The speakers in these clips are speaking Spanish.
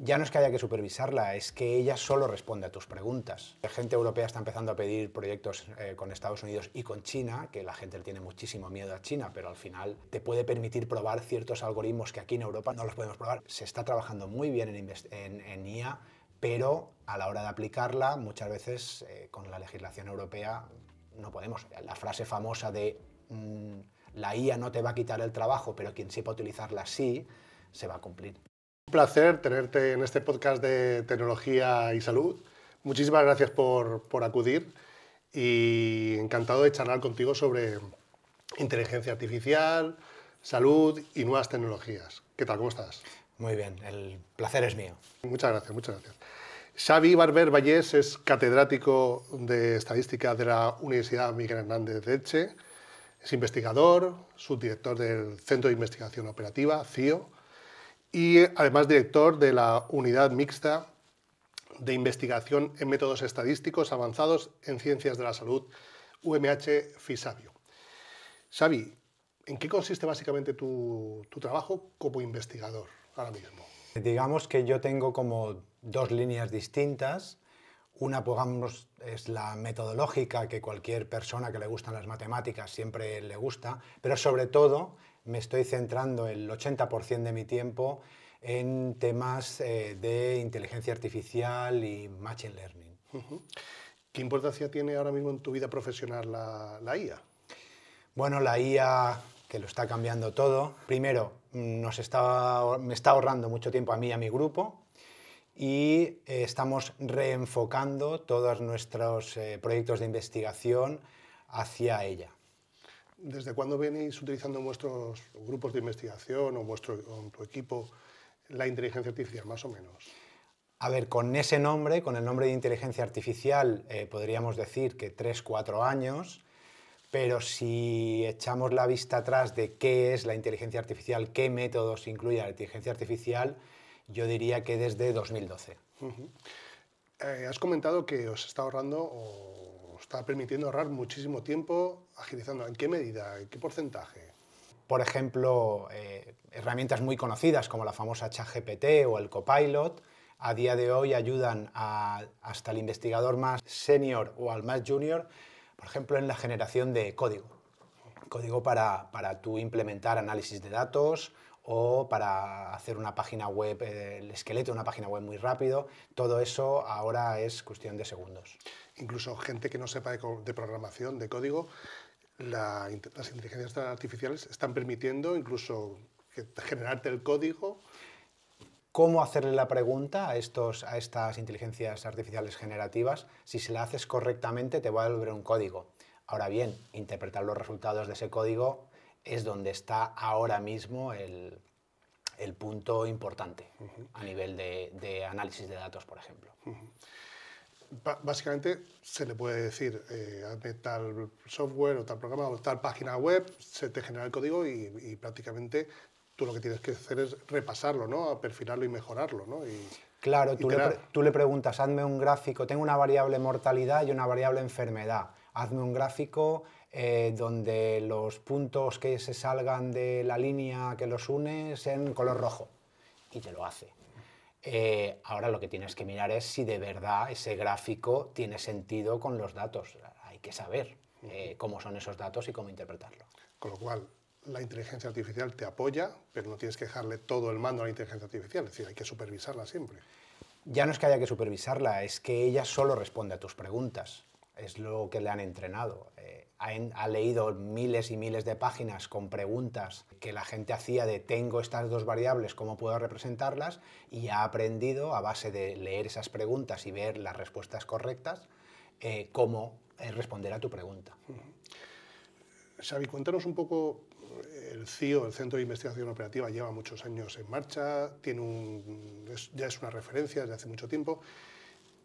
Ya no es que haya que supervisarla, es que ella solo responde a tus preguntas. La gente europea está empezando a pedir proyectos con Estados Unidos y con China, que la gente le tiene muchísimo miedo a China, pero al final te puede permitir probar ciertos algoritmos que aquí en Europa no los podemos probar. Se está trabajando muy bien en IA, pero a la hora de aplicarla, muchas veces con la legislación europea no podemos. La frase famosa de la IA no te va a quitar el trabajo, pero quien sepa utilizarla sí, se va a cumplir. Un placer tenerte en este podcast de tecnología y salud. Muchísimas gracias por acudir y encantado de charlar contigo sobre inteligencia artificial, salud y nuevas tecnologías. ¿Qué tal? ¿Cómo estás? Muy bien, el placer es mío. Muchas gracias, muchas gracias. Xavi Barber Vallés es catedrático de Estadística de la Universidad Miguel Hernández de Elche. Es investigador, subdirector del Centro de Investigación Operativa, CIO, y además director de la Unidad Mixta de Investigación en Métodos Estadísticos Avanzados en Ciencias de la Salud, UMH-FISABIO. Xavi, ¿en qué consiste básicamente tu trabajo como investigador ahora mismo? Digamos que yo tengo como dos líneas distintas. Una, pongamos, es la metodológica, que cualquier persona que le gustan las matemáticas siempre le gusta, pero sobre todo me estoy centrando el 80% de mi tiempo en temas de inteligencia artificial y machine learning. ¿Qué importancia tiene ahora mismo en tu vida profesional la IA? Bueno, la IA, que lo está cambiando todo, primero me está ahorrando mucho tiempo a mí y a mi grupo, y estamos reenfocando todos nuestros proyectos de investigación hacia ella. ¿Desde cuándo venís utilizando en vuestros grupos de investigación o en tu equipo la inteligencia artificial, más o menos? A ver, con ese nombre, con el nombre de inteligencia artificial, podríamos decir que 3-4 años, pero si echamos la vista atrás de qué es la inteligencia artificial, qué métodos incluye la inteligencia artificial, yo diría que desde 2012. Has comentado que os está ahorrando o os está permitiendo ahorrar muchísimo tiempo agilizando. ¿En qué medida? ¿En qué porcentaje? Por ejemplo, herramientas muy conocidas como la famosa ChatGPT o el Copilot, a día de hoy ayudan hasta el investigador más senior o al más junior, por ejemplo, en la generación de código. Código para tú implementar análisis de datos o para hacer una página web, el esqueleto de una página web muy rápido. Todo eso ahora es cuestión de segundos. Incluso gente que no sepa de programación, de código, las inteligencias artificiales están permitiendo incluso generarte el código. ¿Cómo hacerle la pregunta a estas inteligencias artificiales generativas? Si se la haces correctamente, te va a devolver un código. Ahora bien, interpretar los resultados de ese código es donde está ahora mismo el punto importante a nivel de análisis de datos, por ejemplo. Básicamente se le puede decir, hazme tal software o tal programa o tal página web, se te genera el código y prácticamente tú lo que tienes que hacer es repasarlo, ¿no? A perfilarlo y mejorarlo, ¿no? Claro, tú le preguntas, hazme un gráfico, tengo una variable mortalidad y una variable enfermedad, hazme un gráfico donde los puntos que se salgan de la línea que los une sean color rojo, y te lo hace. Ahora lo que tienes que mirar es si de verdad ese gráfico tiene sentido con los datos. Hay que saber cómo son esos datos y cómo interpretarlo. Con lo cual, la inteligencia artificial te apoya, pero no tienes que dejarle todo el mando a la inteligencia artificial, es decir, hay que supervisarla siempre. Ya no es que haya que supervisarla, es que ella solo responde a tus preguntas. Es lo que le han entrenado. Ha leído miles y miles de páginas con preguntas que la gente hacía de tengo estas dos variables, ¿cómo puedo representarlas? Y ha aprendido, a base de leer esas preguntas y ver las respuestas correctas, cómo responder a tu pregunta. Xavi, cuéntanos un poco, el CIO, el Centro de Investigación Operativa, lleva muchos años en marcha, ya es una referencia desde hace mucho tiempo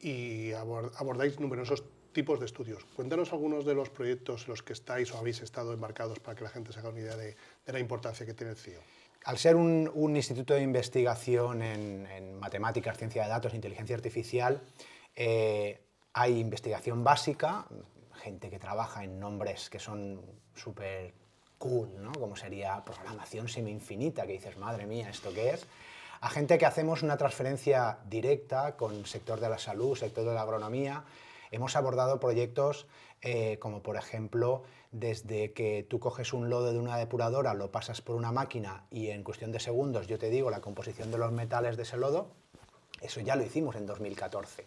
y abordáis numerosos tipos de estudios. Cuéntanos algunos de los proyectos en los que estáis o habéis estado embarcados para que la gente se haga una idea de la importancia que tiene el CIO. Al ser un instituto de investigación en matemáticas, ciencia de datos, inteligencia artificial, hay investigación básica, gente que trabaja en nombres que son súper cool, ¿no? Como sería programación semi-infinita, que dices, madre mía, ¿esto qué es? A gente que hacemos una transferencia directa con sector de la salud, sector de la agronomía. Hemos abordado proyectos como, por ejemplo, desde que tú coges un lodo de una depuradora, lo pasas por una máquina y en cuestión de segundos yo te digo la composición de los metales de ese lodo. Eso ya lo hicimos en 2014.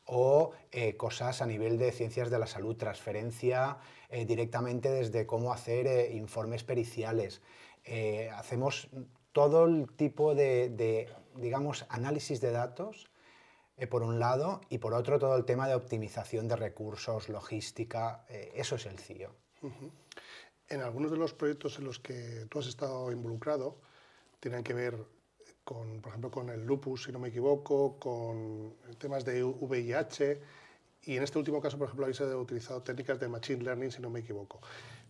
O cosas a nivel de ciencias de la salud, transferencia directamente desde cómo hacer informes periciales. Hacemos todo el tipo de, digamos, análisis de datos, por un lado, y por otro todo el tema de optimización de recursos, logística, eso es el CIO. En algunos de los proyectos en los que tú has estado involucrado, tienen que ver con, por ejemplo, con el lupus, si no me equivoco, con temas de VIH, y en este último caso, por ejemplo, habéis utilizado técnicas de Machine Learning, si no me equivoco.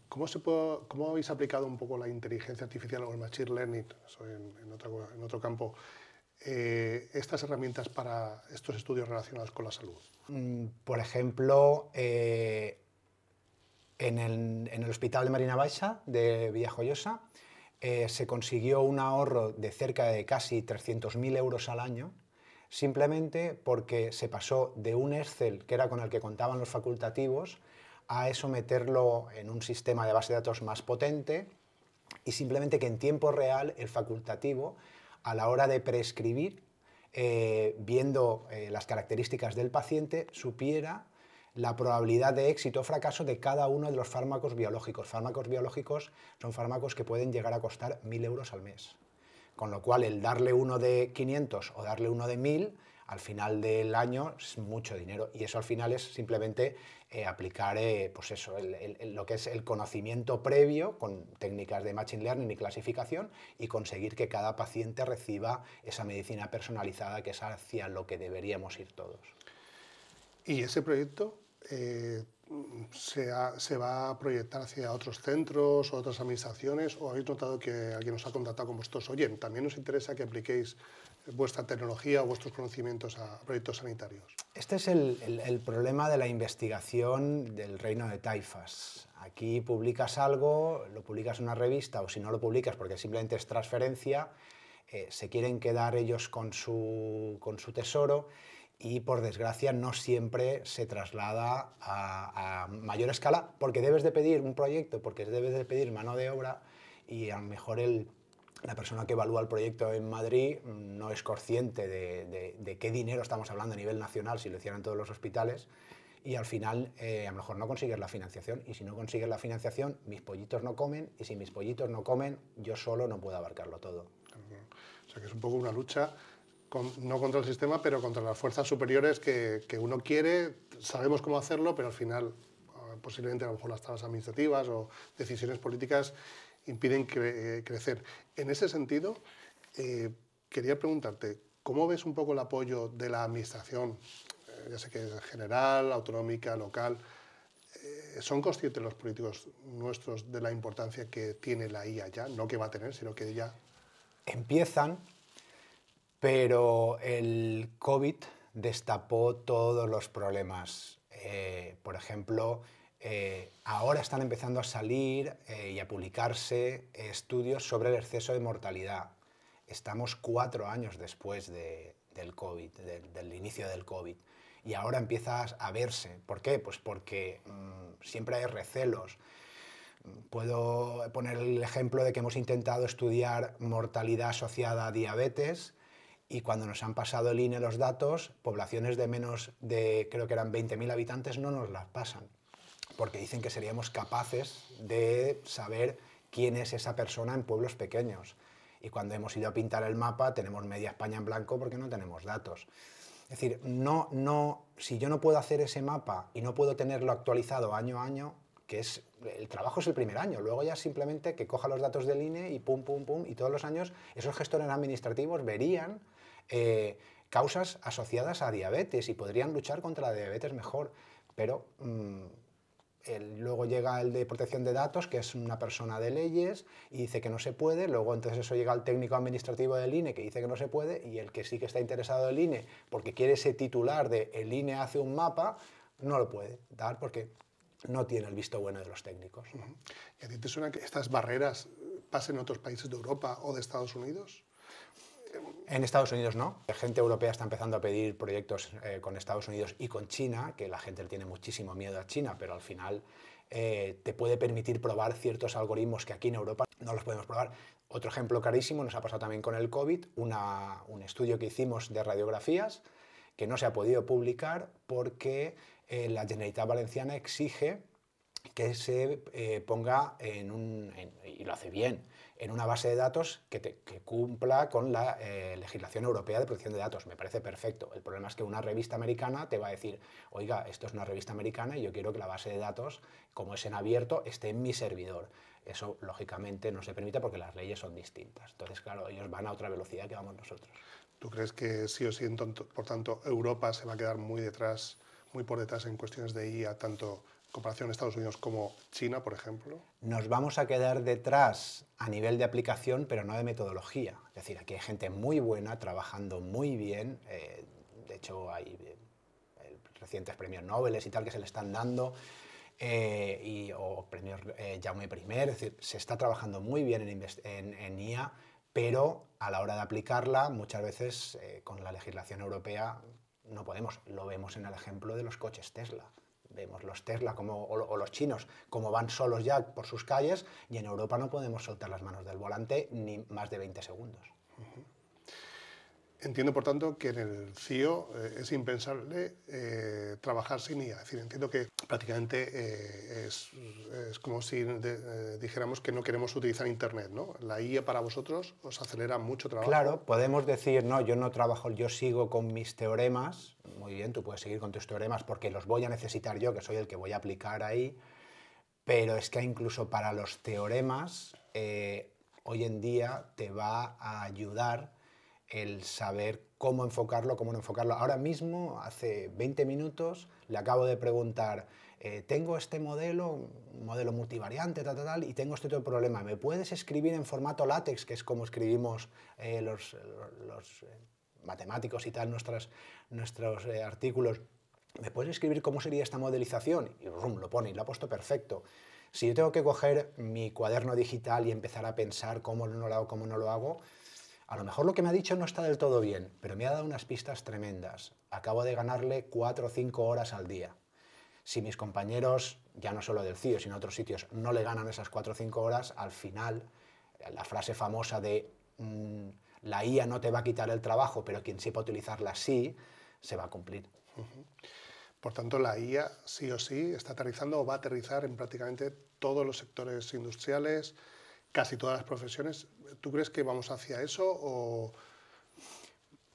¿Cómo habéis aplicado un poco la inteligencia artificial o el Machine Learning, eso en otro campo, estas herramientas para estos estudios relacionados con la salud? Por ejemplo, en el Hospital de Marina Baixa de Villajoyosa se consiguió un ahorro de cerca de casi 300.000 euros al año, simplemente porque se pasó de un Excel, que era con el que contaban los facultativos, a eso meterlo en un sistema de base de datos más potente, y simplemente que en tiempo real el facultativo, a la hora de prescribir, viendo las características del paciente, supiera la probabilidad de éxito o fracaso de cada uno de los fármacos biológicos. Fármacos biológicos son fármacos que pueden llegar a costar 1.000 euros al mes. Con lo cual, el darle uno de 500 o darle uno de 1.000, al final del año es mucho dinero. Y eso al final es simplemente aplicar pues eso, lo que es el conocimiento previo con técnicas de Machine Learning y clasificación, y conseguir que cada paciente reciba esa medicina personalizada, que es hacia lo que deberíamos ir todos. ¿Y ese proyecto se va a proyectar hacia otros centros o otras administraciones, o habéis notado que alguien os ha contactado con vosotros? Oye, también nos interesa que apliquéis vuestra tecnología o vuestros conocimientos a proyectos sanitarios? Este es el problema de la investigación del reino de Taifas. Aquí publicas algo, lo publicas en una revista, o si no lo publicas porque simplemente es transferencia, se quieren quedar ellos con su tesoro, y por desgracia no siempre se traslada a mayor escala, porque debes de pedir un proyecto, porque debes de pedir mano de obra, y a lo mejor la persona que evalúa el proyecto en Madrid no es consciente de qué dinero estamos hablando a nivel nacional si lo hicieran todos los hospitales, y al final a lo mejor no consigues la financiación, y si no consigues la financiación, mis pollitos no comen, y si mis pollitos no comen, yo solo no puedo abarcarlo todo. O sea que es un poco una lucha, no contra el sistema, pero contra las fuerzas superiores que uno quiere, sabemos cómo hacerlo, pero al final posiblemente a lo mejor las trabas administrativas o decisiones políticas impiden crecer. En ese sentido, quería preguntarte, ¿cómo ves un poco el apoyo de la administración, ya sé que es general, autonómica, local? ¿Son conscientes los políticos nuestros de la importancia que tiene la IA ya? No que va a tener, sino que ya... Empiezan, pero el COVID destapó todos los problemas. Por ejemplo, ahora están empezando a salir y a publicarse estudios sobre el exceso de mortalidad. Estamos 4 años después del COVID, del inicio del COVID, y ahora empieza a verse. ¿Por qué? Pues porque siempre hay recelos. Puedo poner el ejemplo de que hemos intentado estudiar mortalidad asociada a diabetes, y cuando nos han pasado el INE los datos, poblaciones de menos de, creo que eran 20.000 habitantes, no nos las pasan, porque dicen que seríamos capaces de saber quién es esa persona en pueblos pequeños. Y cuando hemos ido a pintar el mapa, tenemos media España en blanco porque no tenemos datos. Es decir, si yo no puedo hacer ese mapa y no puedo tenerlo actualizado año a año, que el trabajo es el primer año, luego ya simplemente que coja los datos del INE y pum, pum, pum, y todos los años esos gestores administrativos verían causas asociadas a diabetes y podrían luchar contra la diabetes mejor, pero luego llega el de protección de datos, que es una persona de leyes, y dice que no se puede. Luego entonces eso llega al técnico administrativo del INE, que dice que no se puede, y el que sí que está interesado del INE, porque quiere ese titular de el INE hace un mapa, no lo puede dar porque no tiene el visto bueno de los técnicos. ¿Y a ti te suena que estas barreras pasen en otros países de Europa o de Estados Unidos? En Estados Unidos no. La gente europea está empezando a pedir proyectos con Estados Unidos y con China, que la gente le tiene muchísimo miedo a China, pero al final te puede permitir probar ciertos algoritmos que aquí en Europa no los podemos probar. Otro ejemplo clarísimo nos ha pasado también con el COVID, un estudio que hicimos de radiografías que no se ha podido publicar porque la Generalitat Valenciana exige que se ponga y lo hace bien, en una base de datos que cumpla con la legislación europea de protección de datos. Me parece perfecto. El problema es que una revista americana te va a decir, oiga, esto es una revista americana y yo quiero que la base de datos, como es en abierto, esté en mi servidor. Eso, lógicamente, no se permite porque las leyes son distintas. Entonces, claro, ellos van a otra velocidad que vamos nosotros. ¿Tú crees que sí o sí, por tanto, Europa se va a quedar muy por detrás en cuestiones de IA, tanto en comparación a Estados Unidos como China, por ejemplo? Nos vamos a quedar detrás a nivel de aplicación, pero no de metodología. Es decir, aquí hay gente muy buena, trabajando muy bien. De hecho, hay recientes premios Nobel y tal que se le están dando. O premios Jaume I, es decir, se está trabajando muy bien en IA, pero a la hora de aplicarla, muchas veces con la legislación europea no podemos. Lo vemos en el ejemplo de los coches Tesla. Vemos los Tesla o los chinos como van solos ya por sus calles y en Europa no podemos soltar las manos del volante ni más de 20 segundos. Entiendo, por tanto, que en el CIO es impensable trabajar sin IA. Es decir, entiendo que prácticamente es como si dijéramos que no queremos utilizar Internet, ¿no? La IA para vosotros os acelera mucho trabajo. Claro, podemos decir, no, yo no trabajo, yo sigo con mis teoremas. Muy bien, tú puedes seguir con tus teoremas porque los voy a necesitar yo, que soy el que voy a aplicar ahí. Pero es que incluso para los teoremas, hoy en día te va a ayudar el saber cómo enfocarlo, cómo no enfocarlo. Ahora mismo, hace 20 minutos, le acabo de preguntar, tengo este modelo, un modelo multivariante, tal, y tengo este otro problema. ¿Me puedes escribir en formato látex, que es como escribimos los matemáticos y tal, nuestros artículos? ¿Me puedes escribir cómo sería esta modelización? Y rum, lo pone y lo ha puesto perfecto. Si yo tengo que coger mi cuaderno digital y empezar a pensar cómo no lo hago, cómo no lo hago, a lo mejor lo que me ha dicho no está del todo bien, pero me ha dado unas pistas tremendas. Acabo de ganarle 4 o 5 horas al día. Si mis compañeros, ya no solo del CIO, sino de otros sitios, no le ganan esas 4 o 5 horas, al final, la frase famosa de la IA no te va a quitar el trabajo, pero quien sepa utilizarla sí, se va a cumplir. Por tanto, la IA sí o sí está aterrizando o va a aterrizar en prácticamente todos los sectores industriales, casi todas las profesiones. ¿Tú crees que vamos hacia eso o...?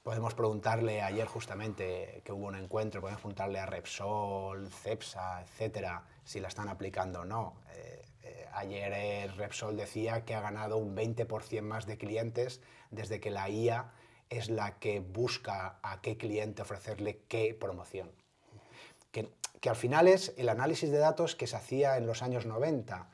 Podemos preguntarle, ayer justamente que hubo un encuentro, podemos preguntarle a Repsol, Cepsa, etcétera, si la están aplicando o no. Ayer Repsol decía que ha ganado un 20% más de clientes desde que la IA es la que busca a qué cliente ofrecerle qué promoción. Que al final es el análisis de datos que se hacía en los años 90,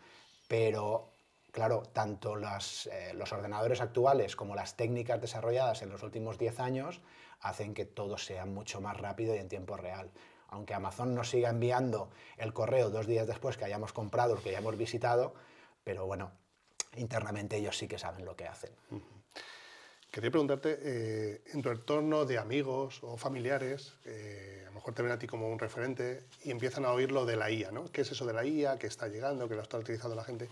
pero claro, tanto los ordenadores actuales como las técnicas desarrolladas en los últimos 10 años hacen que todo sea mucho más rápido y en tiempo real. Aunque Amazon nos siga enviando el correo 2 días después que hayamos comprado o que hayamos visitado, pero bueno, internamente ellos sí que saben lo que hacen. Quería preguntarte, en tu entorno de amigos o familiares, a lo mejor te ven a ti como un referente y empiezan a oír lo de la IA, ¿no? ¿Qué es eso de la IA? ¿Qué está llegando? ¿Qué lo está utilizando la gente?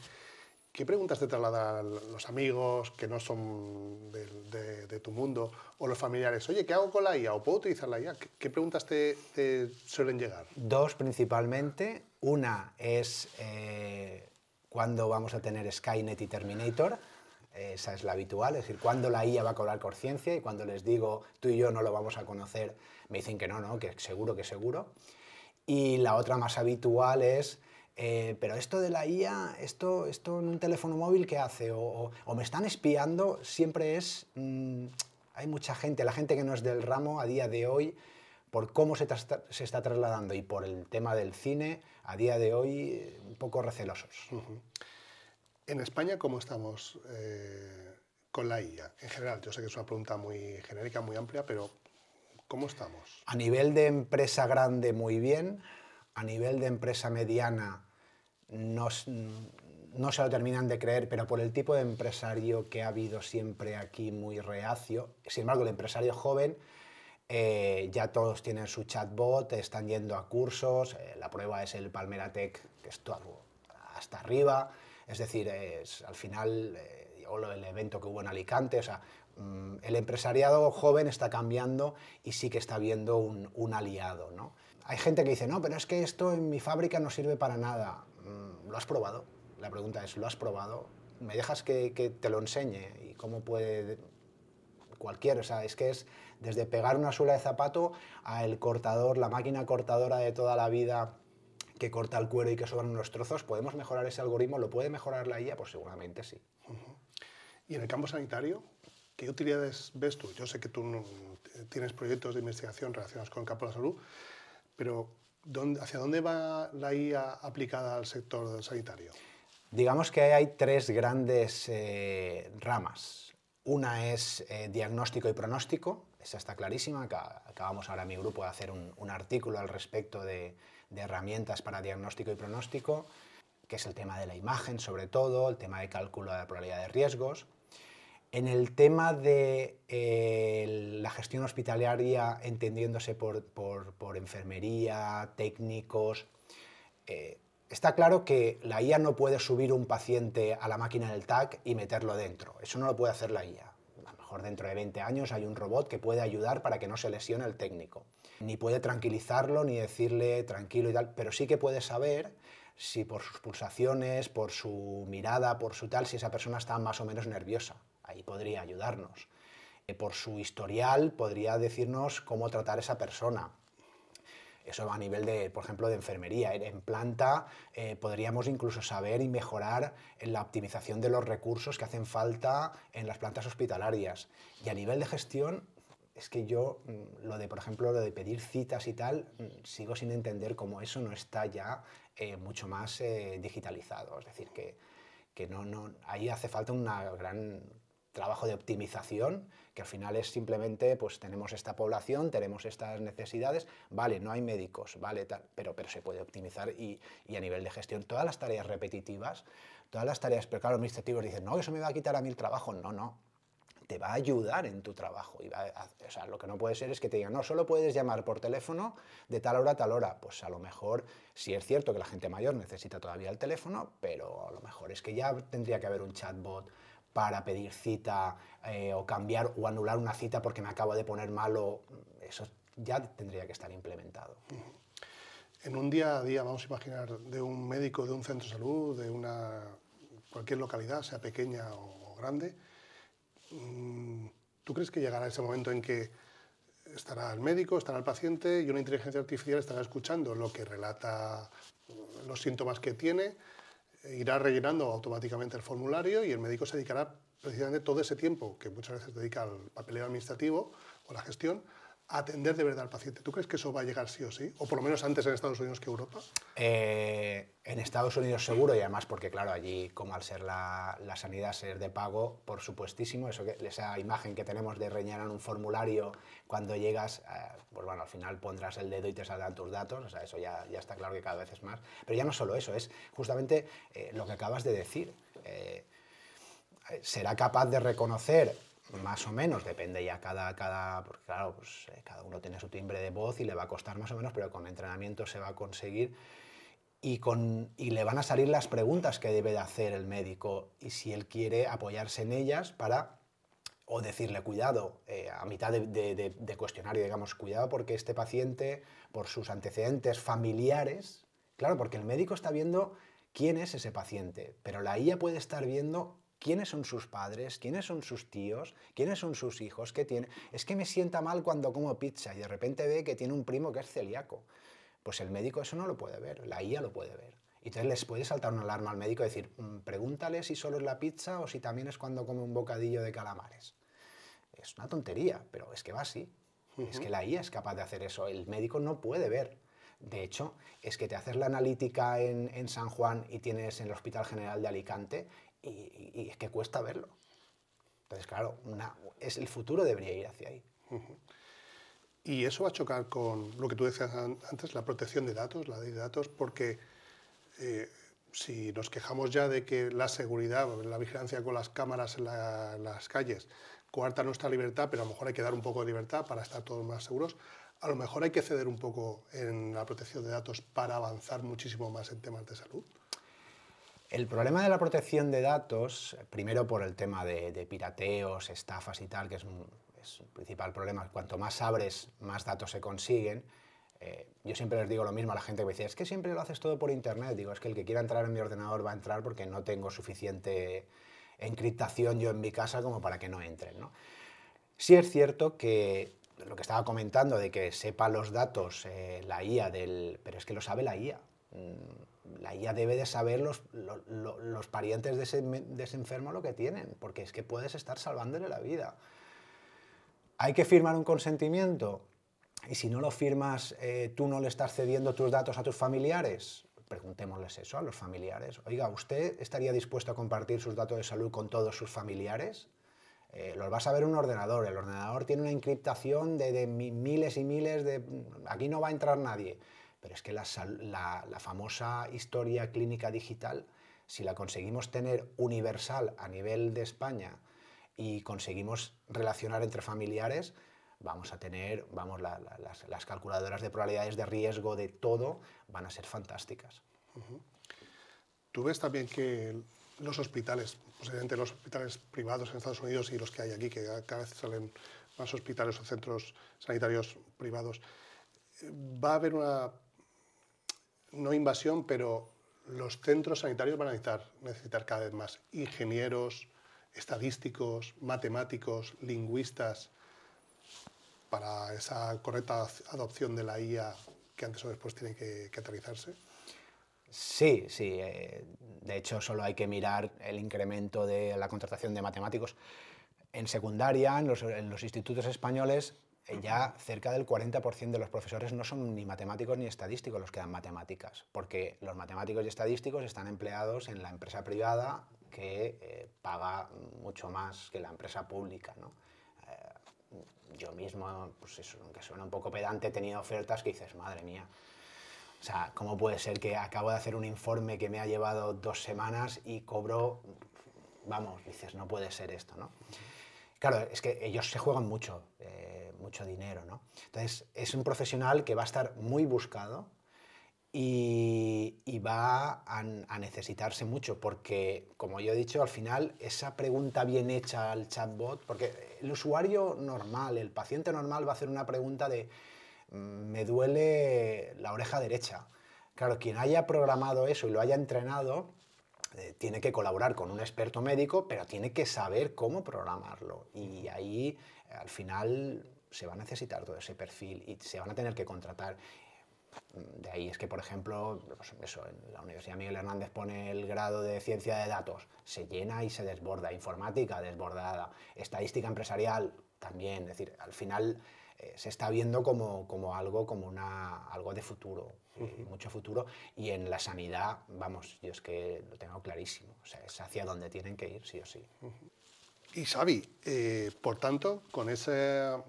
¿Qué preguntas te trasladan los amigos que no son de tu mundo o los familiares? Oye, ¿qué hago con la IA? ¿O puedo utilizar la IA? ¿Qué preguntas te suelen llegar? 2 principalmente. Una es ¿cuándo vamos a tener Skynet y Terminator? Esa es la habitual, es decir, ¿cuándo la IA va a cobrar conciencia? Y cuando les digo, tú y yo no lo vamos a conocer, me dicen que no, que seguro, que seguro. Y la otra más habitual es, pero esto de la IA, esto en un teléfono móvil, ¿qué hace? O me están espiando, siempre es... hay mucha gente, la gente que no es del ramo a día de hoy, por cómo se está trasladando y por el tema del cine, a día de hoy un poco recelosos. En España, ¿cómo estamos con la IA? En general, yo sé que es una pregunta muy genérica, muy amplia, pero ¿cómo estamos? A nivel de empresa grande, muy bien. A nivel de empresa mediana, no no se lo terminan de creer, pero por el tipo de empresario que ha habido siempre aquí muy reacio. Sin embargo, el empresario joven ya todos tienen su chatbot, están yendo a cursos, la prueba es el Palmera Tech, que es todo hasta arriba, es decir, al final, o el evento que hubo en Alicante, o sea, el empresariado joven está cambiando y sí que está viendo un aliado, ¿no? Hay gente que dice, no, pero es que esto en mi fábrica no sirve para nada. ¿Lo has probado? La pregunta es, ¿lo has probado? ¿Me dejas que te lo enseñe? ¿Y cómo puede cualquier? O sea, es que es desde pegar una suela de zapato a el cortador, la máquina cortadora de toda la vida que corta el cuero y que sobran unos trozos. ¿Podemos mejorar ese algoritmo? ¿Lo puede mejorar la IA? Pues seguramente sí. Y en el campo sanitario, ¿qué utilidades ves tú? Yo sé que tú tienes proyectos de investigación relacionados con el campo de la salud, pero ¿hacia dónde va la IA aplicada al sector sanitario? Digamos que hay tres grandes ramas. Una es diagnóstico y pronóstico, esa está clarísima, acabamos ahora en mi grupo de hacer un artículo al respecto de herramientas para diagnóstico y pronóstico, que es el tema de la imagen sobre todo, el tema de cálculo de la probabilidad de riesgos. En el tema de la gestión hospitalaria, entendiéndose por enfermería, técnicos, está claro que la IA no puede subir un paciente a la máquina del TAC y meterlo dentro. Eso no lo puede hacer la IA. A lo mejor dentro de 20 años hay un robot que puede ayudar para que no se lesione el técnico. Ni puede tranquilizarlo, ni decirle tranquilo y tal, pero sí que puede saber si por sus pulsaciones, por su mirada, por su tal, si esa persona está más o menos nerviosa. Ahí podría ayudarnos. Por su historial podría decirnos cómo tratar a esa persona. Eso va a nivel de, por ejemplo, de enfermería. En planta podríamos incluso saber y mejorar en la optimización de los recursos que hacen falta en las plantas hospitalarias. Y a nivel de gestión, es que yo, por ejemplo, lo de pedir citas y tal, sigo sin entender cómo eso no está ya mucho más digitalizado. Es decir, que ahí hace falta un gran trabajo de optimización, que al final es simplemente, pues tenemos esta población, tenemos estas necesidades, vale, no hay médicos, vale, tal, pero se puede optimizar y a nivel de gestión, todas las tareas repetitivas, todas las tareas, pero claro, los administrativos dicen, no, eso me va a quitar a mí el trabajo, no, te va a ayudar en tu trabajo. O sea, lo que no puede ser es que te digan, no, solo puedes llamar por teléfono de tal hora a tal hora. Pues a lo mejor sí es cierto que la gente mayor necesita todavía el teléfono, pero a lo mejor es que ya tendría que haber un chatbot para pedir cita o cambiar o anular una cita porque me acabo de poner malo. Eso ya tendría que estar implementado. En un día a día, vamos a imaginar, de un médico de un centro de salud, de cualquier localidad, sea pequeña o grande, ¿tú crees que llegará ese momento en que estará el médico, estará el paciente y una inteligencia artificial estará escuchando lo que relata los síntomas que tiene, irá rellenando automáticamente el formulario y el médico se dedicará precisamente todo ese tiempo que muchas veces dedica al papeleo administrativo o la gestión a atender de verdad al paciente? ¿Tú crees que eso va a llegar sí o sí? ¿O por lo menos antes en Estados Unidos que Europa? En Estados Unidos seguro, y además porque, claro, allí, como al ser la sanidad ser de pago, por supuestísimo, esa imagen que tenemos de rellenar un formulario cuando llegas, pues bueno, al final pondrás el dedo y te saldrán tus datos, o sea, eso ya está claro que cada vez es más. Pero ya no solo eso, es justamente lo que acabas de decir. Será capaz de reconocer, más o menos, depende ya porque claro, pues, cada uno tiene su timbre de voz y le va a costar más o menos, pero con entrenamiento se va a conseguir y le van a salir las preguntas que debe de hacer el médico y si él quiere apoyarse en ellas o decirle, cuidado, a mitad de cuestionario, digamos, cuidado porque este paciente, por sus antecedentes familiares, claro, porque el médico está viendo quién es ese paciente, pero la IA puede estar viendo quiénes son sus padres, quiénes son sus tíos, quiénes son sus hijos, qué tiene. Es que me sienta mal cuando como pizza y de repente ve que tiene un primo que es celíaco. Pues el médico eso no lo puede ver, la IA lo puede ver. Y entonces les puede saltar una alarma al médico y decir, pregúntale si solo es la pizza o si también es cuando come un bocadillo de calamares. Es una tontería, pero es que va así. Es que la IA es capaz de hacer eso, el médico no puede ver. De hecho, es que te haces la analítica en San Juan y tienes en el Hospital General de Alicante y es que cuesta verlo. Entonces, claro, el futuro debería ir hacia ahí. Y eso va a chocar con lo que tú decías antes, la protección de datos, la ley de datos, porque si nos quejamos ya de que la seguridad, la vigilancia con las cámaras en las calles coarta nuestra libertad, pero a lo mejor hay que dar un poco de libertad para estar todos más seguros, a lo mejor hay que ceder un poco en la protección de datos para avanzar muchísimo más en temas de salud. El problema de la protección de datos, primero por el tema de pirateos, estafas y tal, que es un principal problema. Cuanto más abres, más datos se consiguen. Yo siempre les digo lo mismo a la gente que me dice, es que siempre lo haces todo por internet. Digo, es que el que quiera entrar en mi ordenador va a entrar porque no tengo suficiente encriptación yo en mi casa como para que no entren, ¿no? Sí es cierto que lo que estaba comentando de que sepa los datos la IA pero es que lo sabe la IA. La IA debe de saber los parientes de ese enfermo lo que tienen, porque es que puedes estar salvándole la vida. ¿Hay que firmar un consentimiento? Y si no lo firmas, ¿tú no le estás cediendo tus datos a tus familiares? Preguntémosles eso a los familiares. Oiga, ¿usted estaría dispuesto a compartir sus datos de salud con todos sus familiares? Los vas a ver en un ordenador. El ordenador tiene una encriptación de miles y miles de... Aquí no va a entrar nadie. Pero es que la famosa historia clínica digital, si la conseguimos tener universal a nivel de España y conseguimos relacionar entre familiares, vamos a tener, las calculadoras de probabilidades de riesgo de todo van a ser fantásticas. ¿Tú ves también que los hospitales, posiblemente los hospitales privados en Estados Unidos y los que hay aquí, que cada vez salen más hospitales o centros sanitarios privados, va a haber una, no invasión, pero los centros sanitarios van a necesitar cada vez más ingenieros, estadísticos, matemáticos, lingüistas, para esa correcta adopción de la IA que antes o después tiene que aterrizarse? Sí, sí. De hecho, solo hay que mirar el incremento de la contratación de matemáticos. En secundaria, en los institutos españoles, ya cerca del 40% de los profesores no son ni matemáticos ni estadísticos los que dan matemáticas, porque los matemáticos y estadísticos están empleados en la empresa privada que paga mucho más que la empresa pública, ¿no? Yo mismo, pues eso, aunque suena un poco pedante, he tenido ofertas que dices, madre mía, o sea, ¿cómo puede ser que acabo de hacer un informe que me ha llevado 2 semanas y cobro, vamos, dices, no puede ser esto, ¿no? Claro, es que ellos se juegan mucho, mucho dinero, ¿no? Entonces, es un profesional que va a estar muy buscado y va a necesitarse mucho, porque, como yo he dicho, al final, esa pregunta bien hecha al chatbot, porque el usuario normal, el paciente normal va a hacer una pregunta de me duele la oreja derecha. Claro, quien haya programado eso y lo haya entrenado, tiene que colaborar con un experto médico, pero tiene que saber cómo programarlo. Y ahí, al final, se va a necesitar todo ese perfil y se van a tener que contratar. De ahí es que, por ejemplo, pues eso, en la Universidad Miguel Hernández pone el grado de ciencia de datos, se llena y se desborda, informática desbordada, estadística empresarial también, es decir, al final se está viendo como algo, algo de futuro, mucho futuro, y en la sanidad, vamos, yo es que lo tengo clarísimo, o sea, es hacia donde tienen que ir, sí o sí. Y Xavi, por tanto, con esa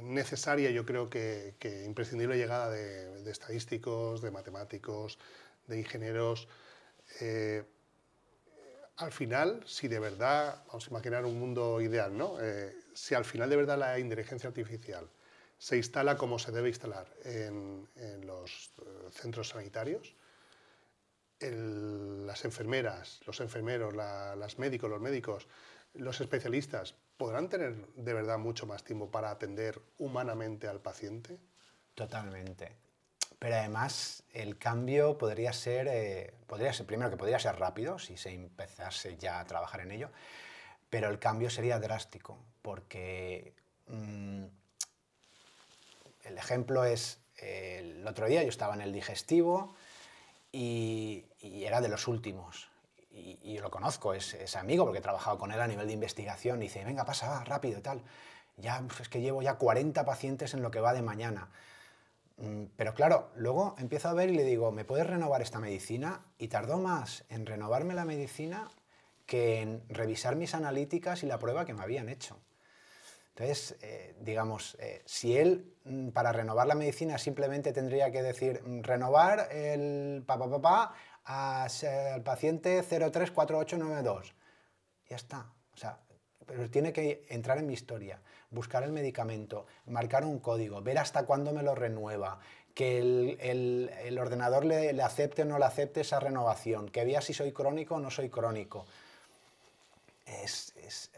necesaria, yo creo que imprescindible llegada de estadísticos, de matemáticos, de ingenieros, al final, si de verdad, vamos a imaginar un mundo ideal, ¿no? Si al final de verdad la inteligencia artificial se instala como se debe instalar en los centros sanitarios, las enfermeras, los enfermeros, los médicos, los especialistas, ¿podrán tener de verdad mucho más tiempo para atender humanamente al paciente? Totalmente. Pero además el cambio podría ser primero que podría ser rápido si se empezase ya a trabajar en ello, pero el cambio sería drástico porque el ejemplo es, el otro día yo estaba en el digestivo y era de los últimos. Y lo conozco, es amigo porque he trabajado con él a nivel de investigación. Y dice, venga, pasa, va, rápido y tal. Ya, es que llevo ya 40 pacientes en lo que va de mañana. Pero claro, luego empiezo a ver y le digo, ¿me puedes renovar esta medicina? Y tardó más en renovarme la medicina que en revisar mis analíticas y la prueba que me habían hecho. Entonces, digamos, si él para renovar la medicina simplemente tendría que decir renovar el al paciente 034892. Ya está. O sea, pero tiene que entrar en mi historia, buscar el medicamento, marcar un código, ver hasta cuándo me lo renueva, que el ordenador le acepte o no le acepte esa renovación, que vea si soy crónico o no soy crónico.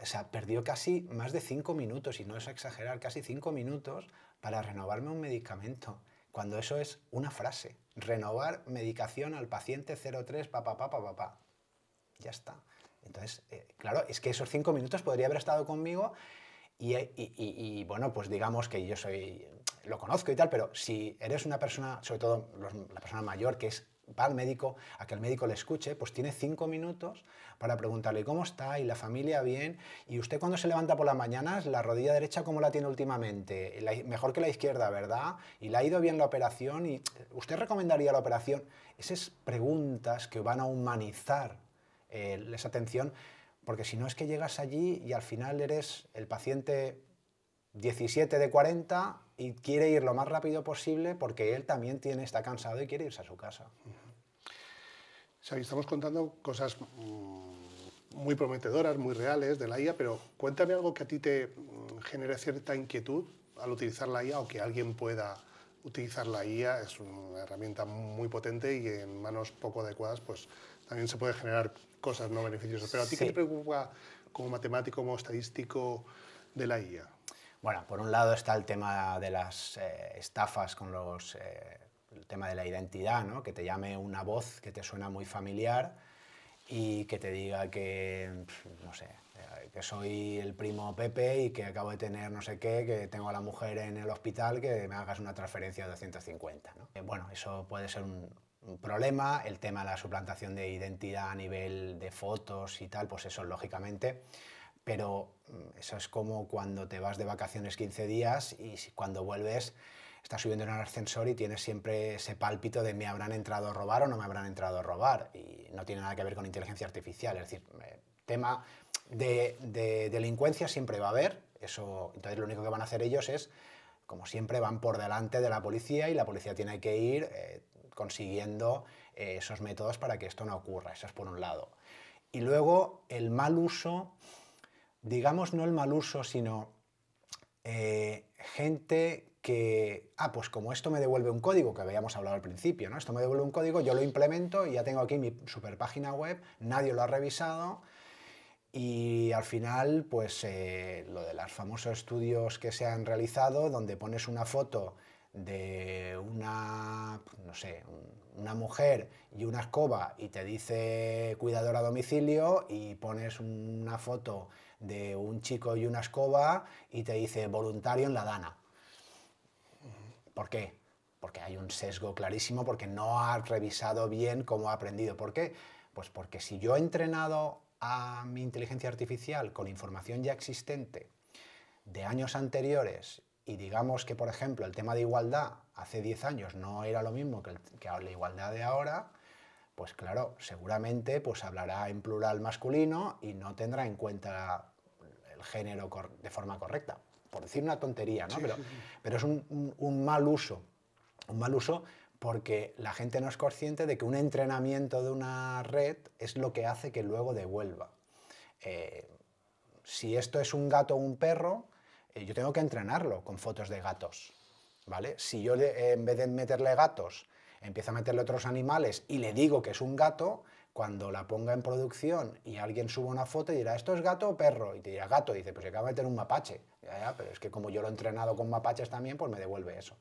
O sea, perdió casi más de 5 minutos, y no es exagerar, casi 5 minutos para renovarme un medicamento, cuando eso es una frase. Renovar medicación al paciente 03, papá. Ya está. Entonces, claro, es que esos 5 minutos podría haber estado conmigo y, bueno, pues digamos que yo lo conozco y tal, pero si eres una persona, sobre todo la persona mayor va al médico, a que el médico le escuche, pues tiene 5 minutos para preguntarle cómo está y la familia bien, y usted cuando se levanta por las mañanas, la rodilla derecha cómo la tiene últimamente, mejor que la izquierda, ¿verdad? Y le ha ido bien la operación, y ¿usted recomendaría la operación? Esas preguntas que van a humanizar esa atención, porque si no es que llegas allí y al final eres el paciente 17 de 40 y quiere ir lo más rápido posible porque él también está cansado y quiere irse a su casa. Xavi, estamos contando cosas muy prometedoras, muy reales de la IA, pero cuéntame algo que a ti te genere cierta inquietud al utilizar la IA, o que alguien pueda utilizar la IA. Es una herramienta muy potente y en manos poco adecuadas pues también se puede generar cosas no beneficiosas. Pero ¿a ti qué te preocupa como matemático, como estadístico de la IA? Bueno, por un lado está el tema de las estafas con el tema de la identidad, ¿no? Que te llame una voz que te suena muy familiar y que te diga que, no sé, que soy el primo Pepe y que acabo de tener no sé qué, que tengo a la mujer en el hospital, que me hagas una transferencia de 250, ¿no? Bueno, eso puede ser un problema. El tema de la suplantación de identidad a nivel de fotos y tal, pues eso lógicamente. Pero eso es como cuando te vas de vacaciones 15 días y cuando vuelves estás subiendo en un ascensor y tienes siempre ese pálpito de me habrán entrado a robar o no me habrán entrado a robar, y no tiene nada que ver con inteligencia artificial. Es decir, tema de delincuencia siempre va a haber, eso. Entonces lo único que van a hacer ellos es, como siempre, van por delante de la policía y la policía tiene que ir consiguiendo esos métodos para que esto no ocurra. Eso es por un lado. Y luego el mal uso, digamos, no el mal uso, sino gente que, pues como esto me devuelve un código, que habíamos hablado al principio, ¿no? Esto me devuelve un código, yo lo implemento y ya tengo aquí mi super página web, nadie lo ha revisado, y al final, pues lo de los famosos estudios que se han realizado, donde pones una foto de una, no sé, una mujer y una escoba y te dice cuidador a domicilio, y pones una foto de un chico y una escoba y te dice voluntario en la Dana. ¿Por qué? Porque hay un sesgo clarísimo, porque no ha revisado bien cómo ha aprendido. ¿Por qué? Pues porque si yo he entrenado a mi inteligencia artificial con información ya existente de años anteriores, y digamos que, por ejemplo, el tema de igualdad hace 10 años no era lo mismo que la igualdad de ahora, pues claro, seguramente pues hablará en plural masculino y no tendrá en cuenta el género de forma correcta. Por decir una tontería, ¿no? Sí, pero, sí, sí. pero es un mal uso. Un mal uso porque la gente no es consciente de que un entrenamiento de una red es lo que hace que luego devuelva. Si esto es un gato o un perro, yo tengo que entrenarlo con fotos de gatos, ¿vale? Si yo en vez de meterle gatos, empiezo a meterle otros animales y le digo que es un gato, cuando la ponga en producción y alguien suba una foto y dirá, ¿esto es gato o perro? Y te dirá gato, y dice, pues acaba de meter un mapache. Ya, pero es que como yo lo he entrenado con mapaches también, pues me devuelve eso.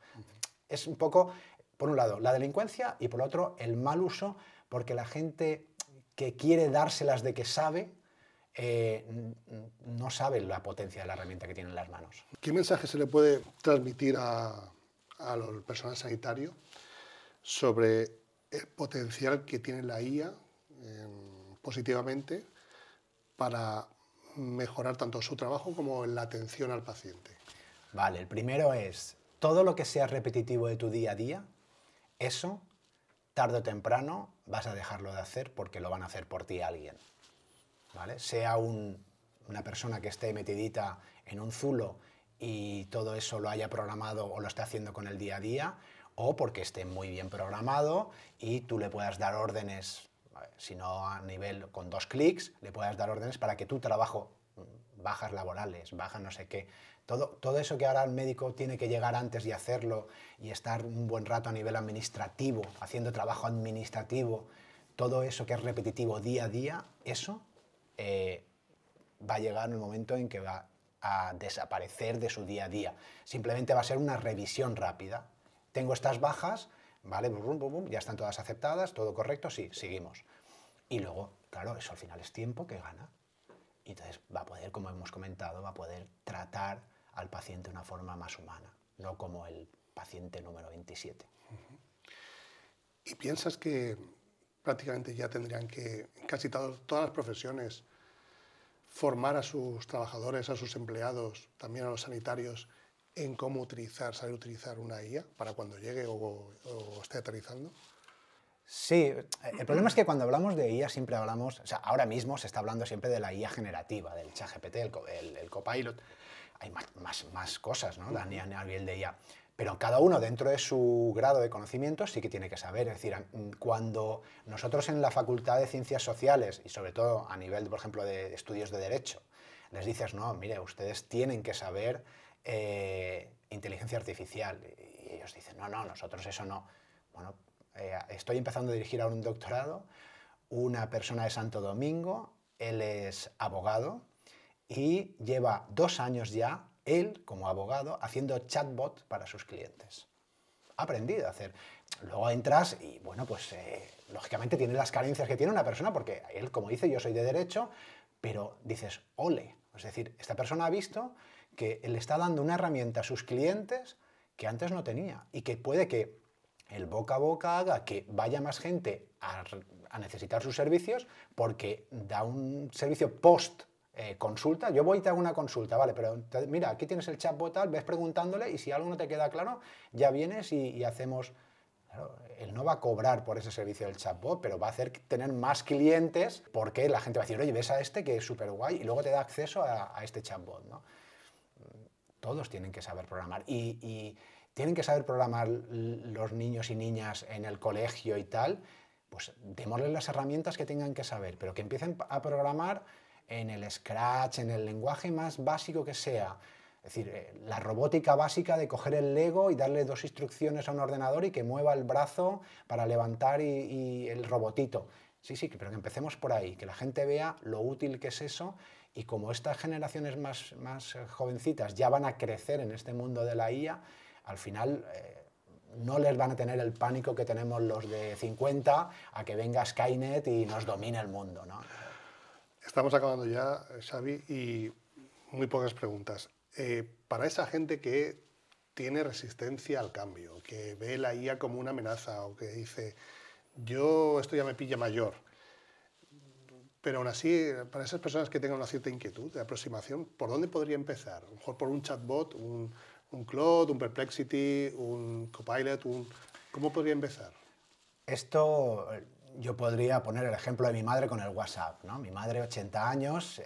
Es un poco, por un lado, la delincuencia, y por otro, el mal uso, porque la gente que quiere dárselas de que sabe, no sabe la potencia de la herramienta que tiene en las manos. ¿Qué mensaje se le puede transmitir al personal sanitario sobre el potencial que tiene la IA positivamente para mejorar tanto su trabajo como la atención al paciente? Vale, el primero es, todo lo que sea repetitivo de tu día a día, eso, tarde o temprano, vas a dejarlo de hacer porque lo van a hacer por ti alguien. ¿Vale? Sea una persona que esté metidita en un zulo y todo eso lo haya programado o lo esté haciendo con el día a día, o porque esté muy bien programado y tú le puedas dar órdenes, si no a nivel con 2 clics, le puedas dar órdenes para que tu trabajo, bajas laborales, bajas no sé qué, todo eso que ahora el médico tiene que llegar antes y hacerlo y estar un buen rato a nivel administrativo, haciendo trabajo administrativo, todo eso que es repetitivo día a día, eso va a llegar el momento en que va a desaparecer de su día a día. Simplemente va a ser una revisión rápida. Tengo estas bajas, ¿vale? Bum, bum, bum, ya están todas aceptadas, todo correcto, sí, seguimos. Y luego, claro, eso al final es tiempo que gana. Y entonces va a poder, como hemos comentado, va a poder tratar al paciente de una forma más humana, no como el paciente número 27. ¿Y piensas que prácticamente ya tendrían que, en casi todas las profesiones, formar a sus trabajadores, a sus empleados, también a los sanitarios, en cómo saber utilizar una IA para cuando llegue o esté aterrizando? Sí, el problema es que cuando hablamos de IA siempre hablamos, o sea, ahora mismo se está hablando siempre de la IA generativa, del ChatGPT, el Copilot. Hay más cosas, ¿no? A nivel de IA. Pero cada uno dentro de su grado de conocimiento sí que tiene que saber. Es decir, cuando nosotros en la Facultad de Ciencias Sociales, y sobre todo a nivel, por ejemplo, de estudios de Derecho, les dices, no, mire, ustedes tienen que saber inteligencia artificial. Y ellos dicen, no, nosotros eso no. Bueno, estoy empezando a dirigir ahora un doctorado, una persona de Santo Domingo, él es abogado y lleva 2 años ya, él como abogado, haciendo chatbot para sus clientes. Ha aprendido a hacer. Luego entras y, bueno, pues lógicamente tiene las carencias que tiene una persona, porque él, como dice, yo soy de derecho, pero dices, ole. Es decir, esta persona ha visto que le está dando una herramienta a sus clientes que antes no tenía y que puede que el boca a boca haga que vaya más gente a necesitar sus servicios porque da un servicio post consulta. Yo voy y te hago una consulta, vale, pero mira, aquí tienes el chatbot, tal, ves preguntándole y si algo no te queda claro, ya vienes y hacemos. Claro, él no va a cobrar por ese servicio del chatbot, pero va a hacer tener más clientes porque la gente va a decir, oye, ves a este que es súper guay y luego te da acceso a este chatbot, ¿no? Todos tienen que saber programar y tienen que saber programar los niños y niñas en el colegio y tal, pues démosles las herramientas que tengan que saber, pero que empiecen a programar en el Scratch, en el lenguaje más básico que sea. Es decir, la robótica básica de coger el Lego y darle 2 instrucciones a un ordenador y que mueva el brazo para levantar y el robotito. Sí, pero que empecemos por ahí, que la gente vea lo útil que es eso y como estas generaciones más jovencitas ya van a crecer en este mundo de la IA, al final no les van a tener el pánico que tenemos los de 50 a que venga Skynet y nos domine el mundo, ¿no? Estamos acabando ya, Xavi, y muy pocas preguntas. Para esa gente que tiene resistencia al cambio, que ve la IA como una amenaza o que dice, yo esto ya me pilla mayor, pero aún así, para esas personas que tengan una cierta inquietud de aproximación, ¿por dónde podría empezar? A lo mejor por un chatbot, un Claude, un Perplexity, un Copilot, ¿cómo podría empezar? Esto, yo podría poner el ejemplo de mi madre con el WhatsApp, ¿no? Mi madre, 80 años,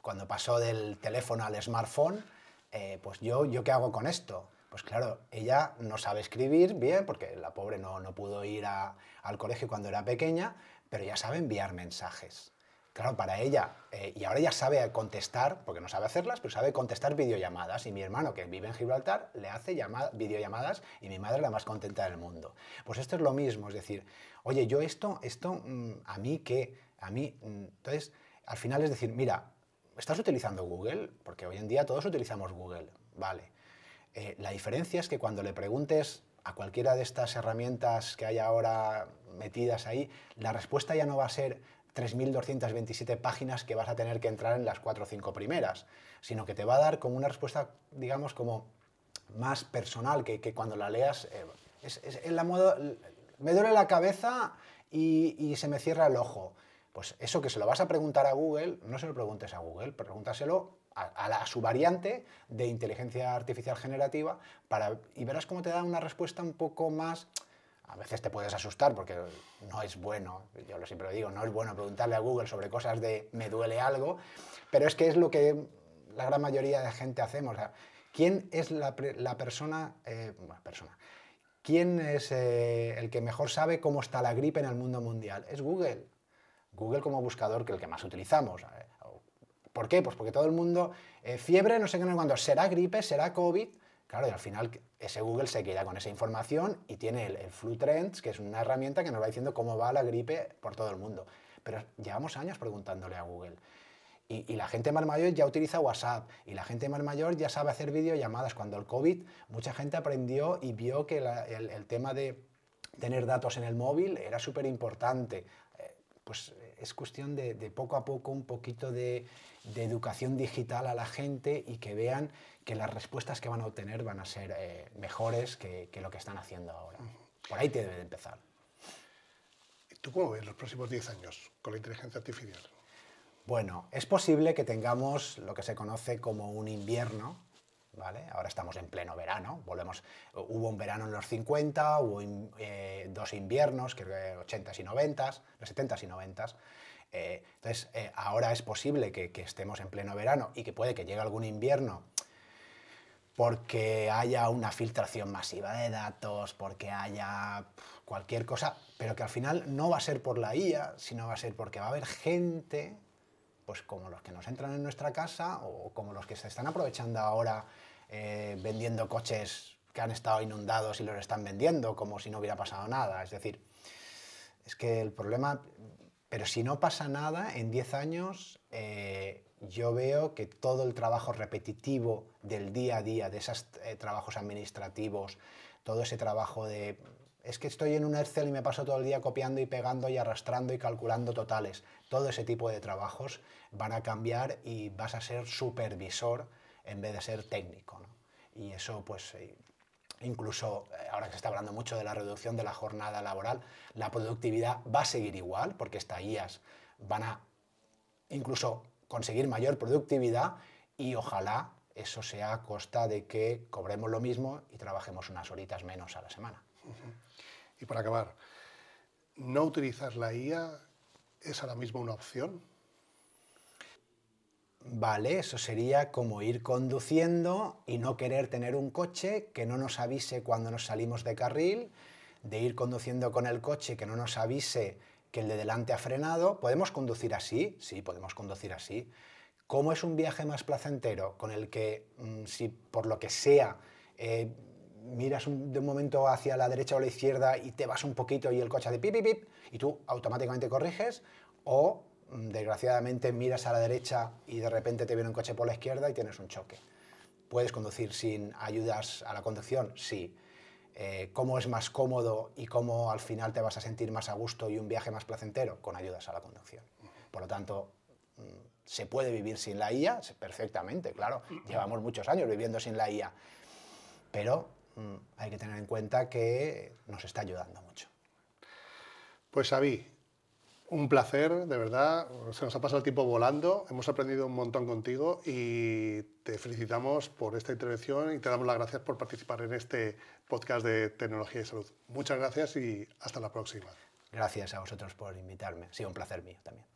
cuando pasó del teléfono al smartphone, pues yo ¿qué hago con esto? Pues claro, ella no sabe escribir bien, porque la pobre no pudo ir al colegio cuando era pequeña, pero ya sabe enviar mensajes. Claro, para ella, y ahora ya sabe contestar, porque no sabe hacerlas, pero sabe contestar videollamadas. Y mi hermano, que vive en Gibraltar, le hace videollamadas y mi madre la más contenta del mundo. Pues esto es lo mismo, es decir, oye, yo esto ¿a mí qué? A mí, entonces, al final es decir, mira, ¿estás utilizando Google? Porque hoy en día todos utilizamos Google, vale. La diferencia es que cuando le preguntes a cualquiera de estas herramientas que hay ahora metidas ahí, la respuesta ya no va a ser 3.227 páginas que vas a tener que entrar en las 4 o 5 primeras, sino que te va a dar como una respuesta, digamos, como más personal, que cuando la leas es en la modo, me duele la cabeza y se me cierra el ojo. Pues eso que se lo vas a preguntar a Google, no se lo preguntes a Google, pregúntaselo a su variante de inteligencia artificial generativa y verás cómo te da una respuesta un poco más. A veces te puedes asustar porque no es bueno, yo siempre lo digo, no es bueno preguntarle a Google sobre cosas de me duele algo, pero es que es lo que la gran mayoría de gente hacemos. O sea, ¿quién es la persona, ¿quién es el que mejor sabe cómo está la gripe en el mundo mundial? Es Google. Google como buscador, que es el que más utilizamos. ¿Por qué? Pues porque todo el mundo, fiebre, no sé qué, no sé cuándo, ¿será gripe? ¿Será COVID? Claro, y al final ese Google se queda con esa información y tiene el Flu Trends, que es una herramienta que nos va diciendo cómo va la gripe por todo el mundo. Pero llevamos años preguntándole a Google. Y la gente más mayor ya utiliza WhatsApp, y la gente más mayor ya sabe hacer videollamadas. Cuando el COVID, mucha gente aprendió y vio que el tema de tener datos en el móvil era súper importante. Pues es cuestión de poco a poco un poquito de educación digital a la gente y que vean que las respuestas que van a obtener van a ser mejores que lo que están haciendo ahora. Por ahí te debe de empezar. ¿Tú cómo ves los próximos 10 años con la inteligencia artificial? Bueno, es posible que tengamos lo que se conoce como un invierno, ¿vale? Ahora estamos en pleno verano, hubo un verano en los 50, hubo dos inviernos, creo que 80s y 90s, los 70s y 90s. Entonces, ahora es posible que estemos en pleno verano y que puede que llegue algún invierno porque haya una filtración masiva de datos, porque haya cualquier cosa, pero que al final no va a ser por la IA, sino va a ser porque va a haber gente, pues como los que nos entran en nuestra casa o como los que se están aprovechando ahora vendiendo coches que han estado inundados y los están vendiendo como si no hubiera pasado nada. Es decir, es que el problema... Pero si no pasa nada, en 10 años yo veo que todo el trabajo repetitivo del día a día, de esos trabajos administrativos, todo ese trabajo de... Es que estoy en un Excel y me paso todo el día copiando y pegando y arrastrando y calculando totales. Todo ese tipo de trabajos van a cambiar y vas a ser supervisor en vez de ser técnico, ¿no? Y eso, pues, incluso ahora que se está hablando mucho de la reducción de la jornada laboral, la productividad va a seguir igual, porque estas IAs van a incluso conseguir mayor productividad y ojalá eso sea a costa de que cobremos lo mismo y trabajemos unas horitas menos a la semana. Y para acabar, ¿no utilizar la IA es ahora mismo una opción? Vale, eso sería como ir conduciendo y no querer tener un coche que no nos avise cuando nos salimos de carril, de ir conduciendo con el coche que no nos avise que el de delante ha frenado. ¿Podemos conducir así? Sí, podemos conducir así. ¿Cómo es un viaje más placentero? Con el que, si por lo que sea, miras de un momento hacia la derecha o la izquierda y te vas un poquito y el coche hace pip, pip, pip, y tú automáticamente corriges, o desgraciadamente miras a la derecha y de repente te viene un coche por la izquierda y tienes un choque. ¿Puedes conducir sin ayudas a la conducción? Sí. ¿Cómo es más cómodo y cómo al final te vas a sentir más a gusto y un viaje más placentero? Con ayudas a la conducción. Por lo tanto, ¿se puede vivir sin la IA? Perfectamente, claro. Llevamos muchos años viviendo sin la IA. Pero hay que tener en cuenta que nos está ayudando mucho. Pues Xavi, un placer, de verdad. Se nos ha pasado el tiempo volando. Hemos aprendido un montón contigo y te felicitamos por esta intervención y te damos las gracias por participar en este podcast de tecnología y salud. Muchas gracias y hasta la próxima. Gracias a vosotros por invitarme. Ha sido un placer mío también.